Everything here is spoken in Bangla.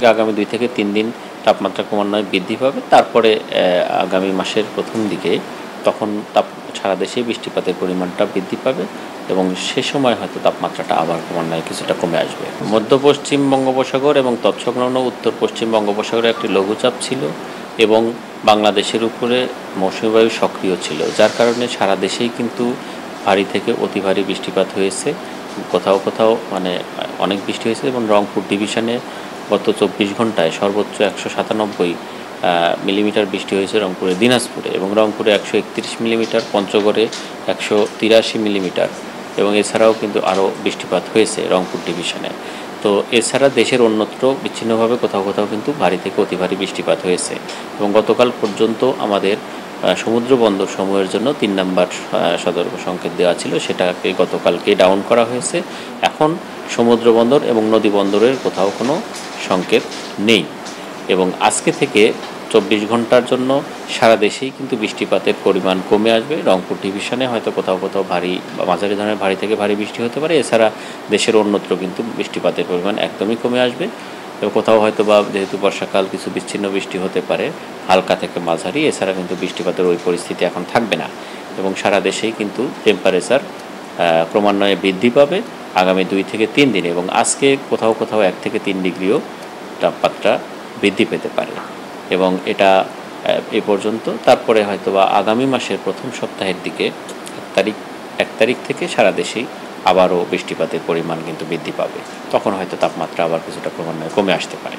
থেকে আগামী 2 থেকে 3 দিন তাপমাত্রা ক্রমান্বয়ে বৃদ্ধি পাবে। তারপরে আগামী মাসের প্রথম দিকে তখন সারা দেশেই বৃষ্টিপাতের পরিমাণটা বৃদ্ধি পাবে এবং সে সময় হয়তো তাপমাত্রাটা আবার ক্রমান্বয়ে কিছুটা কমে আসবে। মধ্য পশ্চিম বঙ্গোপসাগর এবং তৎসংলগ্ন উত্তর পশ্চিম বঙ্গোপসাগরে একটি লঘুচাপ ছিল এবং বাংলাদেশের উপরে মৌসুমী বায়ু সক্রিয় ছিল, যার কারণে সারা দেশেই কিন্তু ভারী থেকে অতি ভারী বৃষ্টিপাত হয়েছে। কোথাও কোথাও অনেক বৃষ্টি হয়েছে এবং রংপুর ডিভিশনে গত 24 ঘন্টায় সর্বোচ্চ 197 মিলিমিটার বৃষ্টি হয়েছে রংপুরে, দিনাজপুরে এবং রংপুরে 131 মিলিমিটার, পঞ্চগড়ে 183 মিলিমিটার এবং এছাড়াও কিন্তু আরও বৃষ্টিপাত হয়েছে রংপুর ডিভিশনে। তো এছাড়া দেশের অন্যত্র বিচ্ছিন্নভাবে কোথাও কোথাও কিন্তু ভারী থেকে অতি ভারী বৃষ্টিপাত হয়েছে এবং গতকাল পর্যন্ত আমাদের সমুদ্র বন্দর সমূহের জন্য 3 নম্বর সতর্ক সংকেত দেওয়া ছিল, সেটাকে গতকালকে ডাউন করা হয়েছে। এখন সমুদ্র বন্দর এবং নদী বন্দরের কোথাও কোনো সংকেত নেই এবং আজকে থেকে 24 ঘন্টার জন্য সারা দেশেই কিন্তু বৃষ্টিপাতের পরিমাণ কমে আসবে। রংপুর ডিভিশনে হয়তো কোথাও কোথাও ভারী বা মাঝারি ধরনের ভারী থেকে ভারী বৃষ্টি হতে পারে। এছাড়া দেশের অন্যত্র কিন্তু বৃষ্টিপাতের পরিমাণ একদমই কমে আসবে এবং কোথাও হয়তো বা যেহেতু বর্ষাকাল কিছু বিচ্ছিন্ন বৃষ্টি হতে পারে হালকা থেকে মাঝারি, এছাড়া কিন্তু বৃষ্টিপাতের ওই পরিস্থিতি এখন থাকবে না এবং সারা দেশেই কিন্তু টেম্পারেচার ক্রমান্বয়ে বৃদ্ধি পাবে আগামী 2 থেকে 3 দিন এবং আজকে কোথাও কোথাও 1 থেকে 3 ডিগ্রিও তাপমাত্রা বৃদ্ধি পেতে পারে এবং এটা এ পর্যন্ত। তারপরে হয়তো বা আগামী মাসের প্রথম সপ্তাহের দিকে 1 তারিখ থেকে সারা দেশেই আবারও বৃষ্টিপাতের পরিমাণ কিন্তু বৃদ্ধি পাবে, তখন হয়তো তাপমাত্রা আবার কিছুটা ক্রমান্বয়ে কমে আসতে পারে।